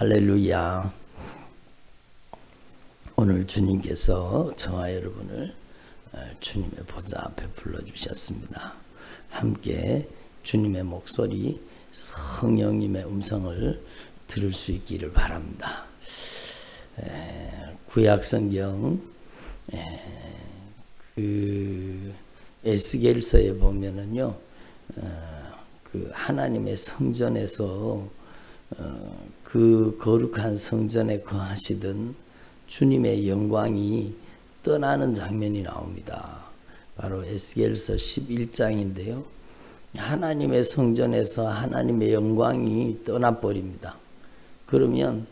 할렐루야. 오늘 주님께서 저와 여러분을 주님의 보좌 앞에 불러주셨습니다. 함께 주님의 목소리, 성령님의 음성을 들을 수 있기를 바랍니다. 구약성경 에스겔서에 보면은요, 그 하나님의 성전에서 그 거룩한 성전에 거하시던 주님의 영광이 떠나는 장면이 나옵니다. 바로 에스겔서 11장인데요. 하나님의 성전에서 하나님의 영광이 떠나버립니다. 그러면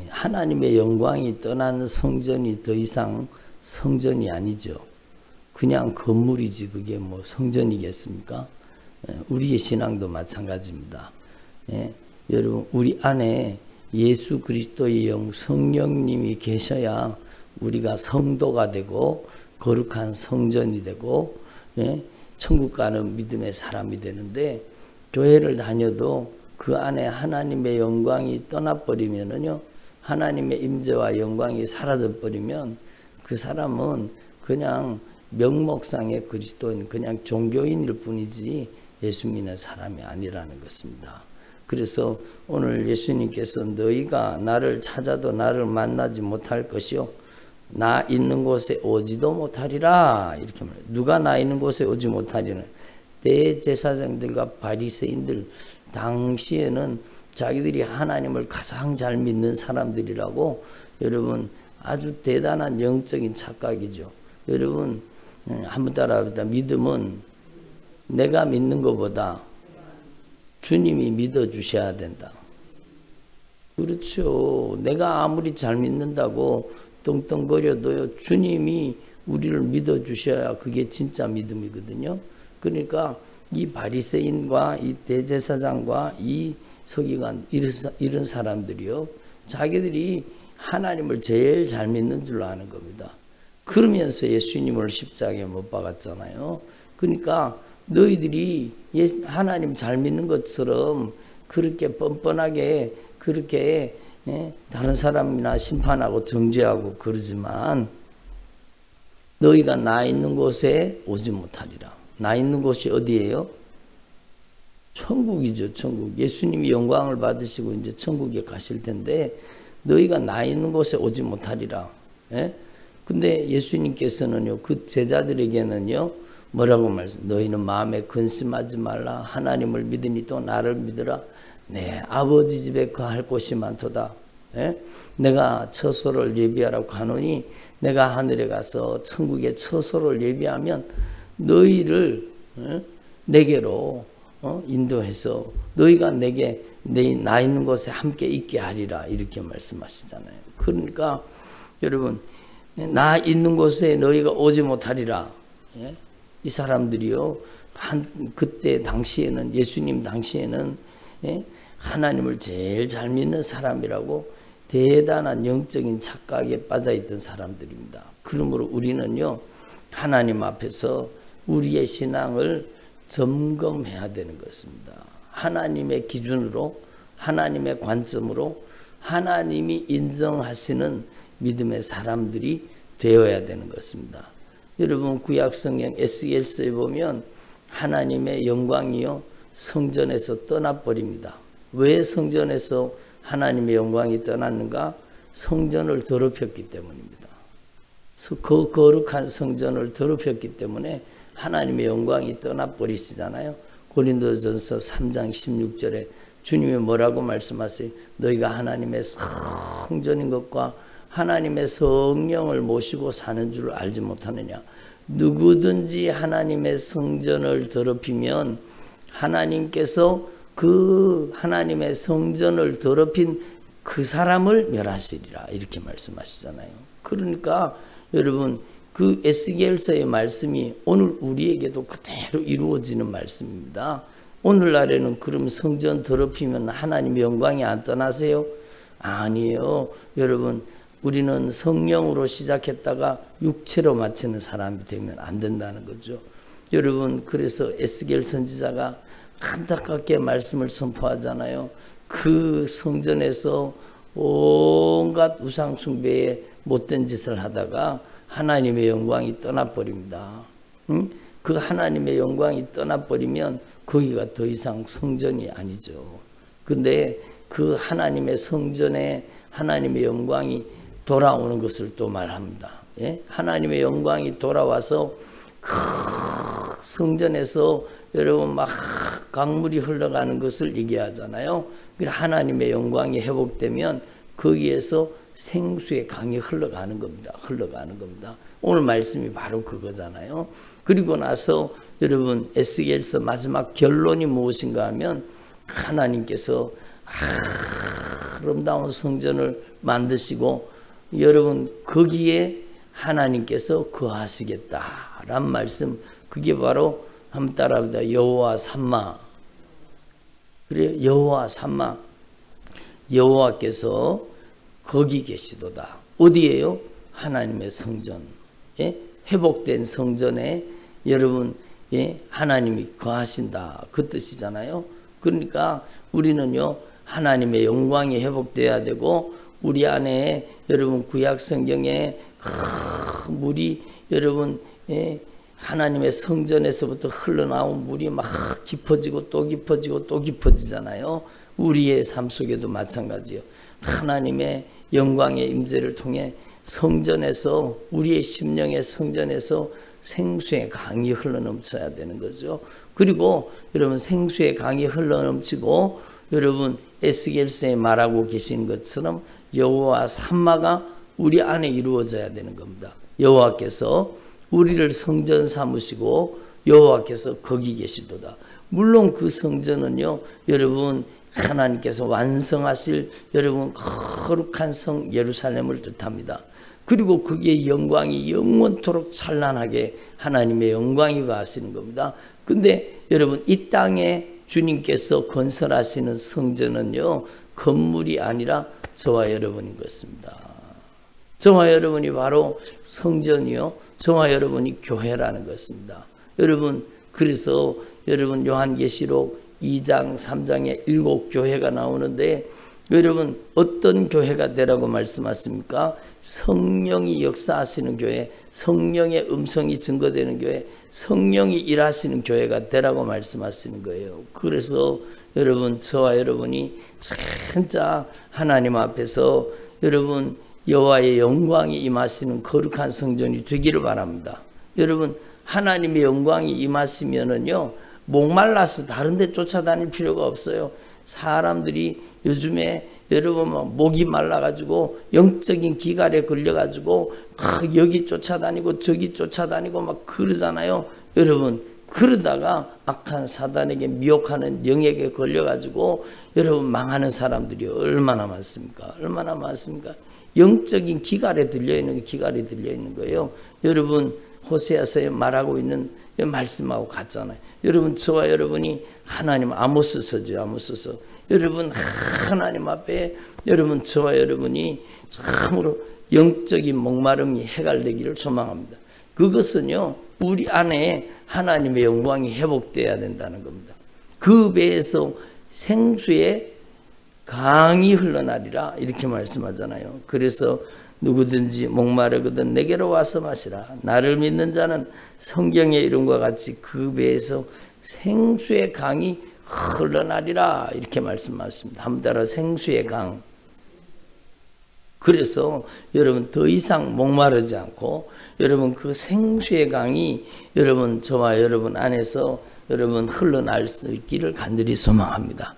하나님의 영광이 떠난 성전이 더 이상 성전이 아니죠. 그냥 건물이지 그게 뭐 성전이겠습니까? 우리의 신앙도 마찬가지입니다. 여러분, 우리 안에 예수 그리스도의 영 성령님이 계셔야 우리가 성도가 되고 거룩한 성전이 되고 천국 가는 믿음의 사람이 되는데, 교회를 다녀도 그 안에 하나님의 영광이 떠나버리면은요, 하나님의 임재와 영광이 사라져버리면 그 사람은 그냥 명목상의 그리스도인, 그냥 종교인일 뿐이지 예수 믿는 사람이 아니라는 것입니다. 그래서 오늘 예수님께서 너희가 나를 찾아도 나를 만나지 못할 것이요, 나 있는 곳에 오지도 못하리라 이렇게 말해요. 누가 나 있는 곳에 오지 못하리는 대제사장들과 바리새인들, 당시에는 자기들이 하나님을 가장 잘 믿는 사람들이라고. 여러분, 아주 대단한 영적인 착각이죠. 여러분, 한번 따라합니다. 믿음은 내가 믿는 것보다 주님이 믿어주셔야 된다. 그렇죠. 내가 아무리 잘 믿는다고 떵떵거려도요, 주님이 우리를 믿어주셔야 그게 진짜 믿음이거든요. 그러니까 이 바리새인과 이 대제사장과 이 서기관, 이런 사람들이요, 자기들이 하나님을 제일 잘 믿는 줄로 아는 겁니다. 그러면서 예수님을 십자가에 못 박았잖아요. 그러니까 너희들이 하나님 잘 믿는 것처럼 그렇게 뻔뻔하게 그렇게 다른 사람이나 심판하고 정죄하고 그러지만, 너희가 나 있는 곳에 오지 못하리라. 나 있는 곳이 어디예요? 천국이죠. 천국. 예수님이 영광을 받으시고 이제 천국에 가실 텐데, 너희가 나 있는 곳에 오지 못하리라. 근데 예수님께서는요, 그 제자들에게는요, 뭐라고 말씀? 너희는 마음에 근심하지 말라. 하나님을 믿으니 또 나를 믿으라. 내 아버지 집에 거할 곳이 많도다. 내가 처소를 예비하라고 가노니, 내가 하늘에 가서 천국에 처소를 예비하면 너희를 내게로 인도해서 너희가 내게 나 있는 곳에 함께 있게 하리라 이렇게 말씀하시잖아요. 그러니까 여러분, 나 있는 곳에 너희가 오지 못하리라. 이 사람들이요, 그때 당시에는, 예수님 당시에는 하나님을 제일 잘 믿는 사람이라고 대단한 영적인 착각에 빠져있던 사람들입니다. 그러므로 우리는요, 하나님 앞에서 우리의 신앙을 점검해야 되는 것입니다. 하나님의 기준으로, 하나님의 관점으로 하나님이 인정하시는 믿음의 사람들이 되어야 되는 것입니다. 여러분, 구약성경 에스겔서에 보면 하나님의 영광이요, 성전에서 떠나버립니다. 왜 성전에서 하나님의 영광이 떠났는가? 성전을 더럽혔기 때문입니다. 그 거룩한 성전을 더럽혔기 때문에 하나님의 영광이 떠나버리시잖아요. 고린도전서 3장 16절에 주님이 뭐라고 말씀하세요? 너희가 하나님의 성전인 것과 하나님의 성령을 모시고 사는 줄 알지 못하느냐. 누구든지 하나님의 성전을 더럽히면 하나님께서 그 하나님의 성전을 더럽힌 그 사람을 멸하시리라 이렇게 말씀하시잖아요. 그러니까 여러분, 그 에스겔서의 말씀이 오늘 우리에게도 그대로 이루어지는 말씀입니다. 오늘날에는 그럼 성전 더럽히면 하나님의 영광이 안 떠나세요? 아니에요. 여러분, 우리는 성령으로 시작했다가 육체로 마치는 사람이 되면 안 된다는 거죠. 여러분, 그래서 에스겔 선지자가 안타깝게 말씀을 선포하잖아요. 그 성전에서 온갖 우상 숭배에 못된 짓을 하다가 하나님의 영광이 떠나버립니다. 그 하나님의 영광이 떠나버리면 거기가 더 이상 성전이 아니죠. 근데 그 하나님의 성전에 하나님의 영광이 돌아오는 것을 또 말합니다. 예? 하나님의 영광이 돌아와서 그 성전에서 여러분 막 강물이 흘러가는 것을 얘기하잖아요. 하나님의 영광이 회복되면 거기에서 생수의 강이 흘러가는 겁니다. 오늘 말씀이 바로 그거잖아요. 그리고 나서 여러분 에스겔서 마지막 결론이 무엇인가 하면 하나님께서 아름다운 성전을 만드시고 여러분 거기에 하나님께서 거하시겠다란 말씀, 그게 바로 한번 따라합니다. 여호와 삼마. 그래요? 여호와 삼마. 여호와께서 거기 계시도다. 어디예요? 하나님의 성전. 예? 회복된 성전에 여러분 하나님이 거하신다. 그 뜻이잖아요. 그러니까 우리는요 하나님의 영광이 회복돼야 되고 우리 안에 여러분 구약 성경에 물이 여러분 하나님의 성전에서부터 흘러나온 물이 막 깊어지고 또 깊어지고 또 깊어지잖아요. 우리의 삶 속에도 마찬가지예요. 하나님의 영광의 임재를 통해 성전에서 우리의 심령의 성전에서 생수의 강이 흘러넘쳐야 되는 거죠. 그리고 여러분 생수의 강이 흘러넘치고 여러분 에스겔서에 말하고 계신 것처럼 여호와 삼마가 우리 안에 이루어져야 되는 겁니다. 여호와께서 우리를 성전 삼으시고 여호와께서 거기 계시도다. 물론 그 성전은요 여러분 하나님께서 완성하실 여러분 거룩한 성 예루살렘을 뜻합니다. 그리고 그게 영광이 영원토록 찬란하게 하나님의 영광이 거하시는 겁니다. 근데 여러분 이 땅에 주님께서 건설하시는 성전은요 건물이 아니라 저와 여러분인 것입니다. 저와 여러분이 바로 성전이요 저와 여러분이 교회라는 것입니다. 여러분 그래서 여러분 요한계시록 2장 3장에 7교회가 나오는데 여러분 어떤 교회가 되라고 말씀하십니까? 성령이 역사하시는 교회, 성령의 음성이 증거되는 교회, 성령이 일하시는 교회가 되라고 말씀하시는 거예요. 그래서 여러분 저와 여러분이 진짜 하나님 앞에서 여러분 여호와의 영광이 임하시는 거룩한 성전이 되기를 바랍니다. 여러분 하나님의 영광이 임하시면은요 목말라서 다른 데 쫓아다닐 필요가 없어요. 사람들이 요즘에 여러분 목이 말라가지고 영적인 기갈에 걸려가지고 여기 쫓아다니고 저기 쫓아다니고 막 그러잖아요. 여러분 그러다가 악한 사단에게 미혹하는 영에게 걸려가지고 여러분 망하는 사람들이 얼마나 많습니까? 얼마나 많습니까? 영적인 기갈에 들려있는 거예요. 여러분 호세아서에 말하고 있는 말씀하고 같잖아요. 여러분 저와 여러분이 하나님 아모스서죠. 아모스서. 여러분 하나님 앞에 여러분 저와 여러분이 참으로 영적인 목마름이 해갈되기를 소망합니다. 그것은요 우리 안에 하나님의 영광이 회복돼야 된다는 겁니다. 그 배에서 생수의 강이 흘러나리라 이렇게 말씀하잖아요. 그래서 누구든지 목마르거든 내게로 와서 마시라. 나를 믿는 자는 성경의 이름과 같이 그 배에서 생수의 강이 흘러나리라 이렇게 말씀하셨습니다. 한번 따라 생수의 강. 그래서 여러분 더 이상 목마르지 않고 여러분 그 생수의 강이 여러분 저와 여러분 안에서 여러분 흘러날 수 있기를 간절히 소망합니다.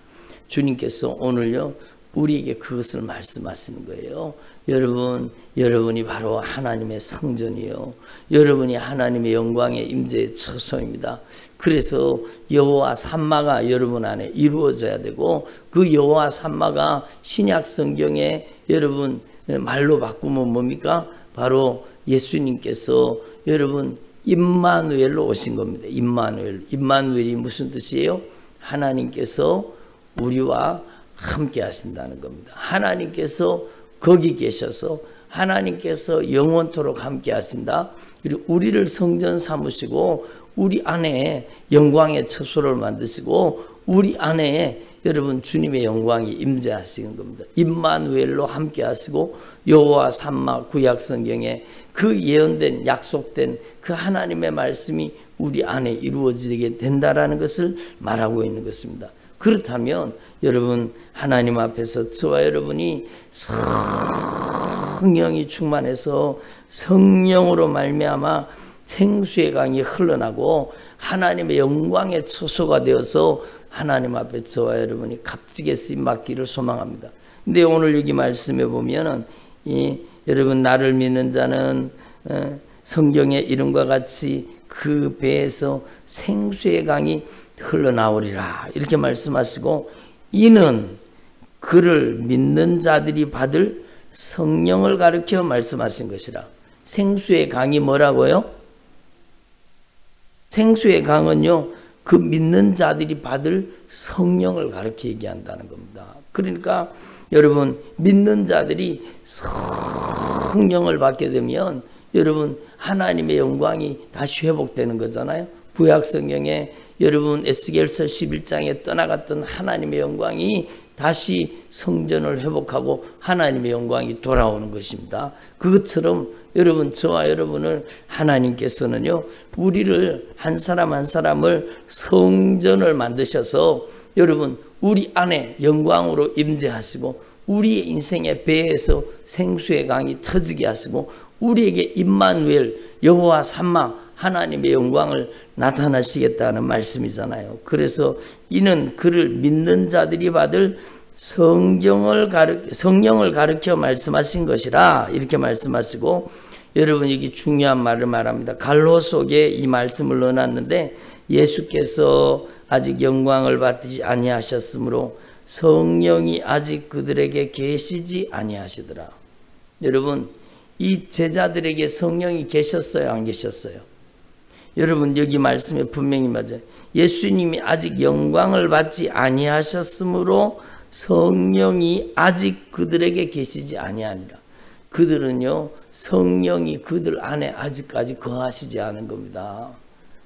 주님께서 오늘요 우리에게 그것을 말씀하시는 거예요. 여러분이 바로 하나님의 성전이요. 여러분이 하나님의 영광의 임재의 처소입니다. 그래서 여호와 삼마가 여러분 안에 이루어져야 되고 그 여호와 삼마가 신약 성경에 여러분 말로 바꾸면 뭡니까? 바로 예수님께서 여러분 임마누엘로 오신 겁니다. 임마누엘이 무슨 뜻이에요? 하나님께서 우리와 함께 하신다는 겁니다. 하나님께서 거기 계셔서 하나님께서 영원토록 함께 하신다. 그리고 우리를 성전 삼으시고 우리 안에 영광의 처소를 만드시고 우리 안에 여러분 주님의 영광이 임재하시는 겁니다. 임마누엘로 함께 하시고 여호와 삼마 구약 성경에 그 예언된 약속된 그 하나님의 말씀이 우리 안에 이루어지게 된다라는 것을 말하고 있는 것입니다. 그렇다면 여러분 하나님 앞에서 저와 여러분이 성령이 충만해서 성령으로 말미암아 생수의 강이 흘러나고 하나님의 영광의 처소가 되어서 하나님 앞에 저와 여러분이 값지게 쓰임받기를 소망합니다. 근데 오늘 여기 말씀에 보면은 여러분 나를 믿는 자는 성경의 이름과 같이 그 배에서 생수의 강이 흘러나오리라 이렇게 말씀하시고 이는 그를 믿는 자들이 받을 성령을 가르쳐 말씀하신 것이라. 생수의 강이 뭐라고요? 생수의 강은요 그 믿는 자들이 받을 성령을 가르쳐 얘기한다는 겁니다. 그러니까 여러분 믿는 자들이 성령을 받게 되면 여러분 하나님의 영광이 다시 회복되는 거잖아요. 구약 성경에 여러분 에스겔서 11장에 떠나갔던 하나님의 영광이 다시 성전을 회복하고 하나님의 영광이 돌아오는 것입니다. 그것처럼 여러분 저와 여러분을 하나님께서는요 우리를 한 사람 한 사람을 성전을 만드셔서 여러분 우리 안에 영광으로 임재하시고 우리의 인생의 배에서 생수의 강이 터지게 하시고 우리에게 임마누엘 여호와 삼마 하나님의 영광을 나타나시겠다는 말씀이잖아요. 그래서 이는 그를 믿는 자들이 받을 성령을 가르쳐 말씀하신 것이라 이렇게 말씀하시고 여러분 여기 중요한 말을 말합니다. 갈로 속에 이 말씀을 넣어놨는데 예수께서 아직 영광을 받지 아니하셨으므로 성령이 아직 그들에게 계시지 아니하시더라. 여러분 이 제자들에게 성령이 계셨어요 안 계셨어요? 여러분 여기 말씀에 분명히 맞아요. 예수님이 아직 영광을 받지 아니하셨으므로 성령이 아직 그들에게 계시지 아니하니라. 그들은요 성령이 그들 안에 아직까지 거하시지 않은 겁니다.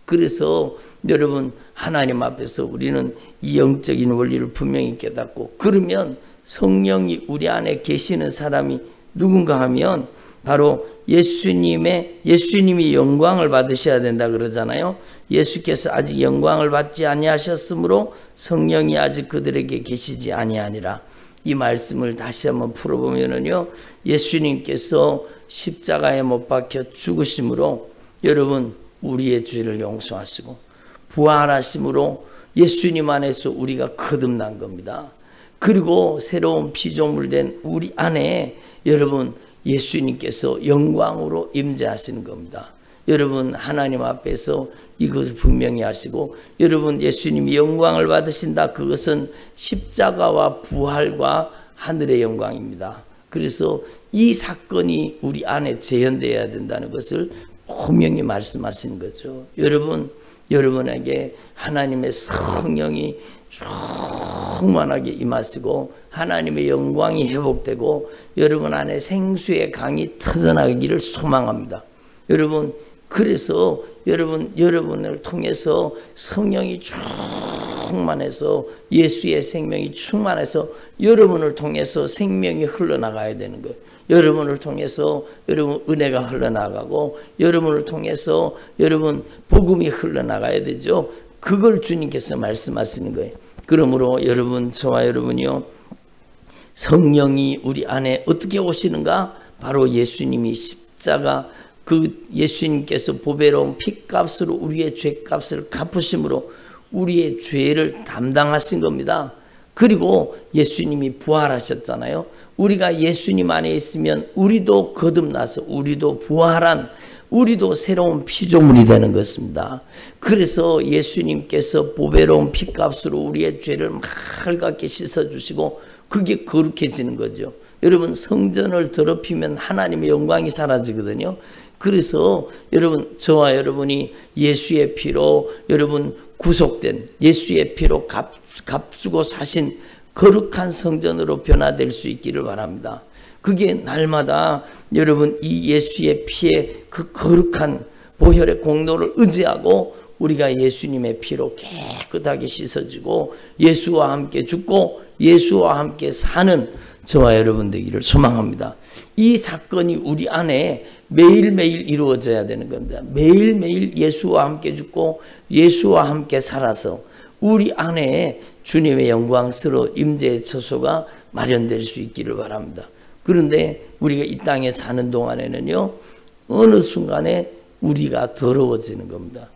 그래서 여러분 하나님 앞에서 우리는 이 영적인 원리를 분명히 깨닫고 그러면 성령이 우리 안에 계시는 사람이 누군가 하면 바로 예수님이 영광을 받으셔야 된다 그러잖아요. 예수께서 아직 영광을 받지 아니하셨으므로 성령이 아직 그들에게 계시지 아니하니라. 이 말씀을 다시 한번 풀어보면은요 예수님께서 십자가에 못 박혀 죽으심으로 여러분 우리의 죄를 용서하시고 부활하심으로 예수님 안에서 우리가 거듭난 겁니다. 그리고 새로운 피조물 된 우리 안에 여러분 예수님께서 영광으로 임재하시는 겁니다. 여러분 하나님 앞에서 이것을 분명히 하시고 여러분 예수님이 영광을 받으신다. 그것은 십자가와 부활과 하늘의 영광입니다. 그래서 이 사건이 우리 안에 재현되어야 된다는 것을 분명히 말씀하시는 거죠. 여러분에게 하나님의 성령이 충만하게 임하시고 하나님의 영광이 회복되고 여러분 안에 생수의 강이 터져나가기를 소망합니다. 여러분 그래서 여러분을 통해서 성령이 충만해서 예수의 생명이 충만해서 여러분을 통해서 생명이 흘러나가야 되는 거예요. 여러분을 통해서 여러분 은혜가 흘러나가고 여러분을 통해서 여러분 복음이 흘러나가야 되죠. 그걸 주님께서 말씀하시는 거예요. 그러므로 여러분 저와 여러분이요 성령이 우리 안에 어떻게 오시는가? 바로 예수님이 십자가 그 예수님께서 보배로운 피값으로 우리의 죄값을 갚으심으로 우리의 죄를 담당하신 겁니다. 그리고 예수님이 부활하셨잖아요. 우리가 예수님 안에 있으면 우리도 거듭나서 우리도 부활한 우리도 새로운 피조물이 되는 것입니다. 그래서 예수님께서 보배로운 피값으로 우리의 죄를 맑게 씻어주시고 그게 거룩해지는 거죠. 여러분 성전을 더럽히면 하나님의 영광이 사라지거든요. 그래서 여러분 저와 여러분이 예수의 피로 여러분 구속된 예수의 피로 값주고 사신 거룩한 성전으로 변화될 수 있기를 바랍니다. 그게 날마다 여러분 이 예수의 피의 그 거룩한 보혈의 공로를 의지하고 우리가 예수님의 피로 깨끗하게 씻어지고 예수와 함께 죽고 예수와 함께 사는 저와 여러분 되기를 소망합니다. 이 사건이 우리 안에 매일매일 이루어져야 되는 겁니다. 매일매일 예수와 함께 죽고 예수와 함께 살아서 우리 안에 주님의 영광스러운 임재의 처소가 마련될 수 있기를 바랍니다. 그런데 우리가 이 땅에 사는 동안에는요, 어느 순간에 우리가 더러워지는 겁니다.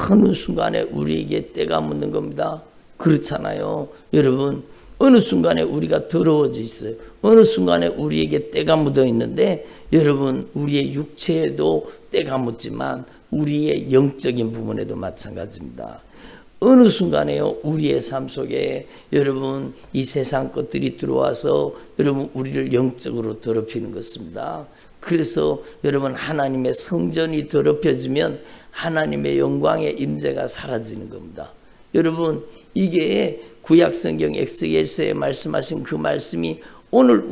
어느 순간에 우리에게 때가 묻는 겁니다. 그렇잖아요. 여러분, 어느 순간에 우리가 더러워져 있어요. 어느 순간에 우리에게 때가 묻어 있는데, 여러분, 우리의 육체에도 때가 묻지만 우리의 영적인 부분에도 마찬가지입니다. 어느 순간에요, 우리의 삶 속에 여러분 이 세상 것들이 들어와서 여러분 우리를 영적으로 더럽히는 것입니다. 그래서 여러분 하나님의 성전이 더럽혀지면 하나님의 영광의 임재가 사라지는 겁니다. 여러분 이게 구약성경 엑스겔서에 말씀하신 그 말씀이 오늘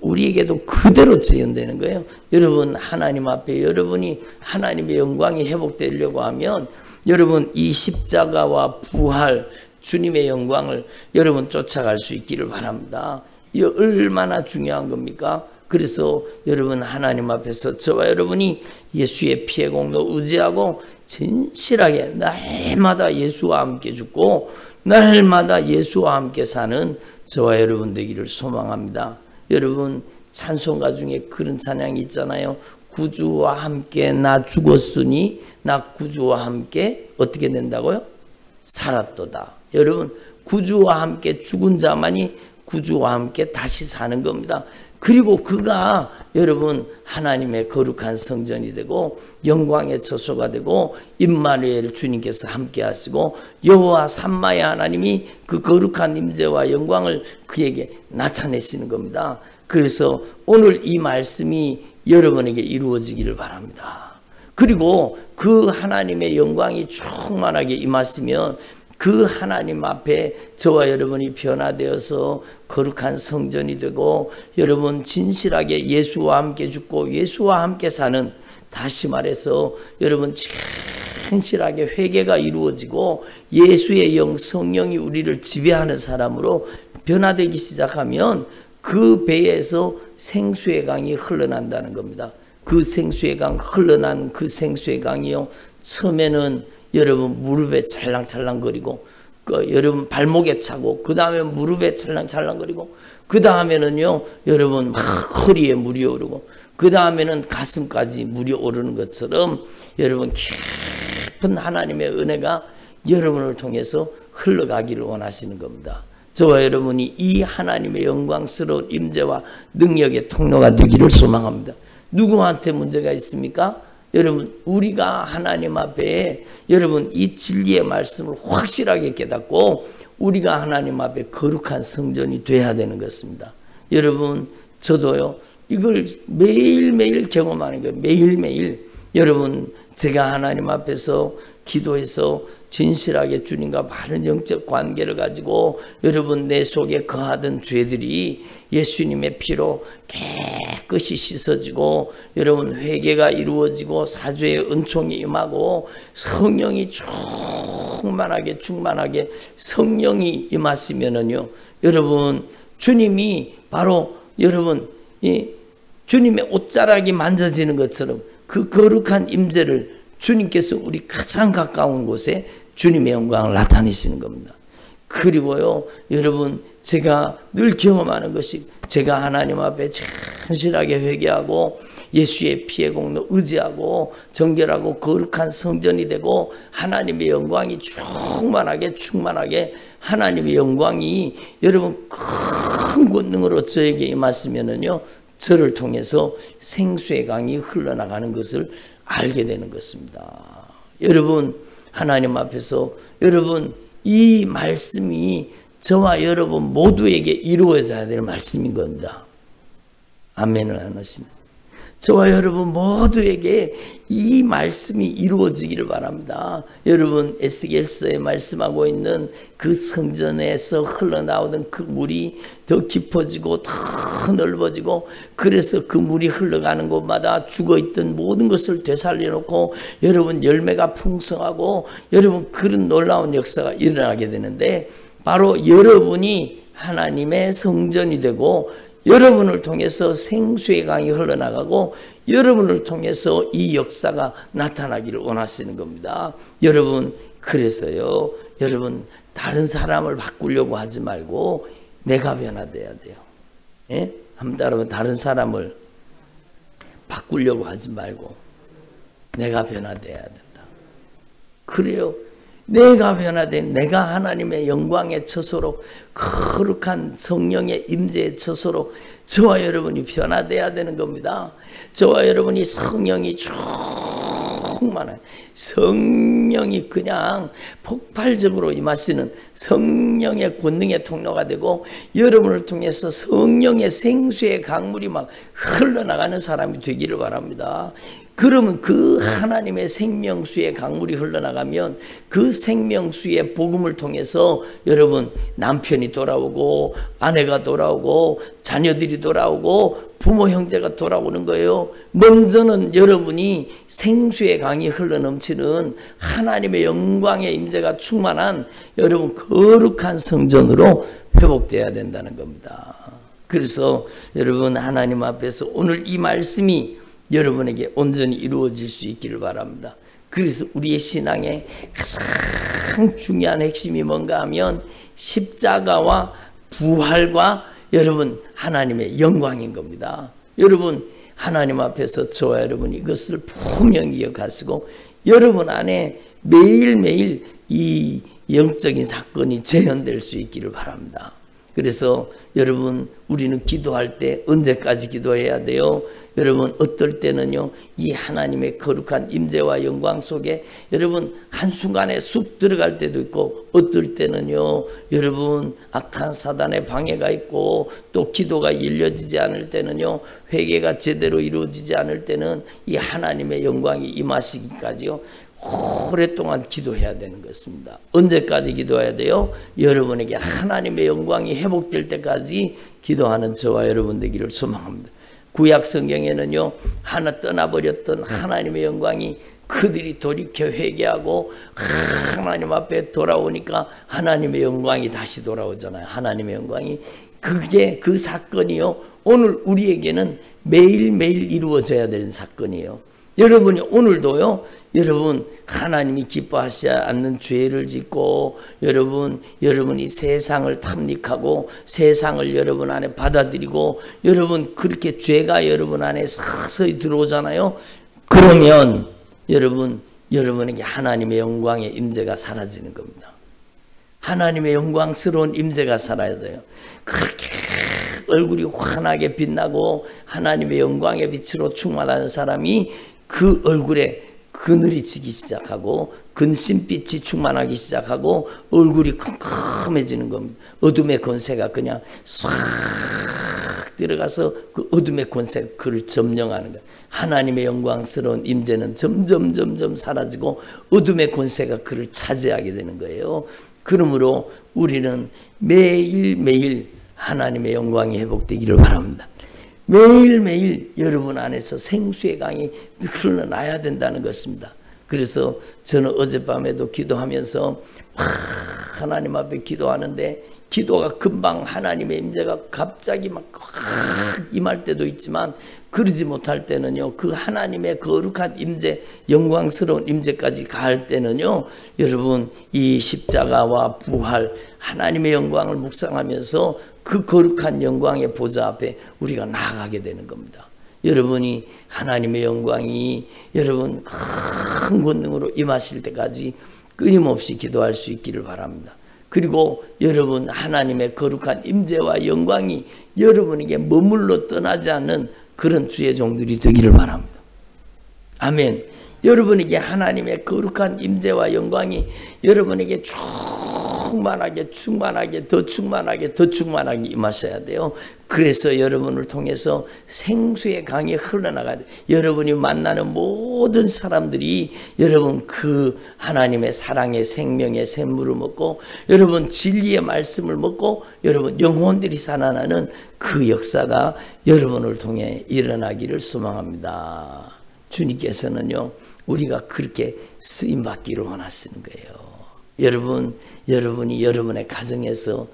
우리에게도 그대로 재현되는 거예요. 여러분 하나님 앞에 여러분이 하나님의 영광이 회복되려고 하면 여러분 이 십자가와 부활 주님의 영광을 여러분 쫓아갈 수 있기를 바랍니다. 이 얼마나 중요한 겁니까? 그래서 여러분 하나님 앞에서 저와 여러분이 예수의 피의 공로 의지하고 진실하게 날마다 예수와 함께 죽고 날마다 예수와 함께 사는 저와 여러분 되기를 소망합니다. 여러분 찬송가 중에 그런 찬양이 있잖아요. 구주와 함께 나 죽었으니 나 구주와 함께 어떻게 된다고요? 살았도다. 여러분 구주와 함께 죽은 자만이 구주와 함께 다시 사는 겁니다. 그리고 그가 여러분 하나님의 거룩한 성전이 되고 영광의 처소가 되고 임마누엘 주님께서 함께 하시고 여호와 삼마의 하나님이 그 거룩한 임재와 영광을 그에게 나타내시는 겁니다. 그래서 오늘 이 말씀이 여러분에게 이루어지기를 바랍니다. 그리고 그 하나님의 영광이 충만하게 임하시면 그 하나님 앞에 저와 여러분이 변화되어서 거룩한 성전이 되고 여러분 진실하게 예수와 함께 죽고 예수와 함께 사는, 다시 말해서 여러분 진실하게 회개가 이루어지고 예수의 영 성령이 우리를 지배하는 사람으로 변화되기 시작하면 그 배에서 생수의 강이 흘러난다는 겁니다. 그 생수의 강 흘러난 그 생수의 강이요 처음에는 여러분 무릎에 찰랑찰랑거리고 여러분 발목에 차고 그 다음에 무릎에 찰랑찰랑거리고 그 다음에는요 여러분 막 허리에 물이 오르고 그 다음에는 가슴까지 물이 오르는 것처럼 여러분 깊은 하나님의 은혜가 여러분을 통해서 흘러가기를 원하시는 겁니다. 저와 여러분이 이 하나님의 영광스러운 임재와 능력의 통로가 되기를 소망합니다. 누구한테 문제가 있습니까? 여러분 우리가 하나님 앞에 여러분 이 진리의 말씀을 확실하게 깨닫고 우리가 하나님 앞에 거룩한 성전이 돼야 되는 것입니다. 여러분 저도요 이걸 매일매일 경험하는 거예요. 매일매일 여러분 제가 하나님 앞에서 기도해서 진실하게 주님과 바른 영적 관계를 가지고 여러분 내 속에 거하던 죄들이 예수님의 피로 깨끗이 씻어지고 여러분 회개가 이루어지고 사죄의 은총이 임하고 성령이 충만하게 성령이 임하시면은요 여러분 주님이 바로 여러분 주님의 옷자락이 만져지는 것처럼 그 거룩한 임재를 주님께서 우리 가장 가까운 곳에 주님의 영광을 나타내시는 겁니다. 그리고요 여러분 제가 늘 경험하는 것이 제가 하나님 앞에 진실하게 회개하고 예수의 피의 공로 의지하고 정결하고 거룩한 성전이 되고 하나님의 영광이 충만하게 하나님의 영광이 여러분 큰 권능으로 저에게 임하시면은요 저를 통해서 생수의 강이 흘러나가는 것을 알게 되는 것입니다. 여러분 하나님 앞에서 여러분 이 말씀이 저와 여러분 모두에게 이루어져야 될 말씀인 겁니다. 아멘을 안 하시네. 저와 여러분 모두에게 이 말씀이 이루어지기를 바랍니다. 여러분 에스겔서에 말씀하고 있는 그 성전에서 흘러나오던 그 물이 더 깊어지고 더 넓어지고, 그래서 그 물이 흘러가는 곳마다 죽어있던 모든 것을 되살려 놓고 여러분 열매가 풍성하고, 여러분 그런 놀라운 역사가 일어나게 되는데, 바로 여러분이 하나님의 성전이 되고 여러분을 통해서 생수의 강이 흘러나가고 여러분을 통해서 이 역사가 나타나기를 원하시는 겁니다. 여러분, 그래서요, 여러분 다른 사람을 바꾸려고 하지 말고 내가 변화돼야 돼요. 예? 한번 따라서, 다른 사람을 바꾸려고 하지 말고 내가 변화돼야 된다. 그래요. 내가 변화된, 내가 하나님의 영광의 처소로, 거룩한 성령의 임재의 처소로 저와 여러분이 변화돼야 되는 겁니다. 저와 여러분이 성령이 충만한, 성령이 그냥 폭발적으로 임하시는 성령의 권능의 통로가 되고, 여러분을 통해서 성령의 생수의 강물이 막 흘러나가는 사람이 되기를 바랍니다. 그러면 그 하나님의 생명수의 강물이 흘러나가면 그 생명수의 복음을 통해서 여러분 남편이 돌아오고 아내가 돌아오고 자녀들이 돌아오고 부모 형제가 돌아오는 거예요. 먼저는 여러분이 생수의 강이 흘러넘치는 하나님의 영광의 임재가 충만한 여러분 거룩한 성전으로 회복되어야 된다는 겁니다. 그래서 여러분 하나님 앞에서 오늘 이 말씀이 여러분에게 온전히 이루어질 수 있기를 바랍니다. 그래서 우리의 신앙의 가장 중요한 핵심이 뭔가 하면 십자가와 부활과 여러분 하나님의 영광인 겁니다. 여러분 하나님 앞에서 저와 여러분이 이것을 분명히 기억하시고 여러분 안에 매일매일 이 영적인 사건이 재현될 수 있기를 바랍니다. 그래서 여러분 우리는 기도할 때 언제까지 기도해야 돼요? 여러분 어떨 때는요 이 하나님의 거룩한 임재와 영광 속에 여러분 한순간에 쑥 들어갈 때도 있고, 어떨 때는요 여러분 악한 사단의 방해가 있고, 또 기도가 열려지지 않을 때는요 회개가 제대로 이루어지지 않을 때는 이 하나님의 영광이 임하시기까지요 오랫동안 기도해야 되는 것입니다. 언제까지 기도해야 돼요? 여러분에게 하나님의 영광이 회복될 때까지 기도하는 저와 여러분 되기를 소망합니다. 구약 성경에는요 하나 떠나버렸던 하나님의 영광이 그들이 돌이켜 회개하고 하나님 앞에 돌아오니까 하나님의 영광이 다시 돌아오잖아요. 하나님의 영광이, 그게 그 사건이요 오늘 우리에게는 매일매일 이루어져야 되는 사건이에요. 여러분이 오늘도요 여러분 하나님이 기뻐하시지 않는 죄를 짓고 여러분이 세상을 탐닉하고 세상을 여러분 안에 받아들이고 여러분 그렇게 죄가 여러분 안에 서서히 들어오잖아요. 그러면 여러분에게 하나님의 영광의 임재가 사라지는 겁니다. 하나님의 영광스러운 임재가 사라져요. 그렇게 얼굴이 환하게 빛나고 하나님의 영광의 빛으로 충만한 사람이 그 얼굴에 그늘이 지기 시작하고 근심빛이 충만하기 시작하고 얼굴이 컴컴해지는 겁니다. 어둠의 권세가 그냥 싹 들어가서 그 어둠의 권세가 그를 점령하는 거예요. 하나님의 영광스러운 임재는 점점 사라지고 어둠의 권세가 그를 차지하게 되는 거예요. 그러므로 우리는 매일매일 하나님의 영광이 회복되기를 바랍니다. 매일매일 여러분 안에서 생수의 강이 흘러나야 된다는 것입니다. 그래서 저는 어젯밤에도 기도하면서 하나님 앞에 기도하는데 기도가 금방 하나님의 임재가 갑자기 막 임할 때도 있지만 그러지 못할 때는요 그 하나님의 거룩한 임재, 영광스러운 임재까지 갈 때는요 여러분 이 십자가와 부활, 하나님의 영광을 묵상하면서 그 거룩한 영광의 보좌 앞에 우리가 나아가게 되는 겁니다. 여러분이 하나님의 영광이 여러분 큰 권능으로 임하실 때까지 끊임없이 기도할 수 있기를 바랍니다. 그리고 여러분 하나님의 거룩한 임재와 영광이 여러분에게 머물러 떠나지 않는 그런 주의 종들이 되기를 바랍니다. 아멘. 여러분에게 하나님의 거룩한 임재와 영광이 여러분에게 쭉 충만하게 충만하게 더 충만하게 더 충만하게 임하셔야 돼요. 그래서 여러분을 통해서 생수의 강이 흘러나가야 돼요. 여러분이 만나는 모든 사람들이 여러분 그 하나님의 사랑의 생명의 샘물을 먹고 여러분 진리의 말씀을 먹고 여러분 영혼들이 살아나는 그 역사가 여러분을 통해 일어나기를 소망합니다. 주님께서는요 우리가 그렇게 쓰임받기를 원하시는 거예요. 여러분이 여러분의 가정에서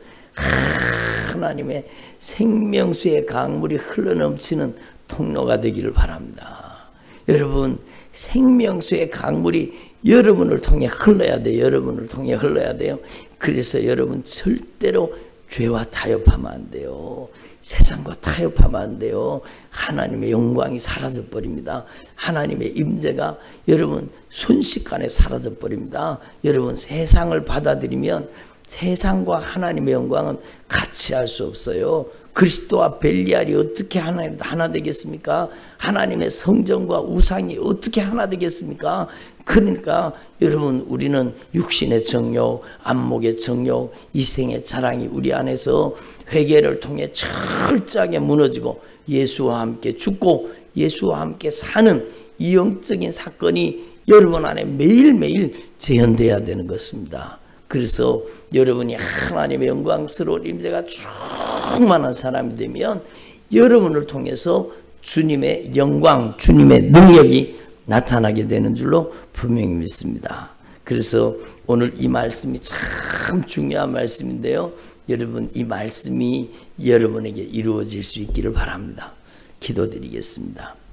하나님의 생명수의 강물이 흘러넘치는 통로가 되기를 바랍니다. 여러분 생명수의 강물이 여러분을 통해 흘러야 돼요. 여러분을 통해 흘러야 돼요. 그래서 여러분 절대로 죄와 타협하면 안 돼요. 세상과 타협하면 안 돼요. 하나님의 영광이 사라져 버립니다. 하나님의 임재가 여러분 순식간에 사라져 버립니다. 여러분 세상을 받아들이면 세상과 하나님의 영광은 같이 할 수 없어요. 그리스도와 벨리알이 어떻게 하나 되겠습니까? 하나님의 성전과 우상이 어떻게 하나 되겠습니까? 그러니까 여러분 우리는 육신의 정욕, 안목의 정욕, 이생의 자랑이 우리 안에서 회개를 통해 철저하게 무너지고 예수와 함께 죽고 예수와 함께 사는 이 영적인 사건이 여러분 안에 매일매일 재현돼야 되는 것입니다. 그래서 여러분이 하나님의 영광스러운 임재가 충만한 사람이 되면 여러분을 통해서 주님의 영광, 주님의 능력이 나타나게 되는 줄로 분명히 믿습니다. 그래서 오늘 이 말씀이 참 중요한 말씀인데요. 여러분 이 말씀이 여러분에게 이루어질 수 있기를 바랍니다. 기도드리겠습니다.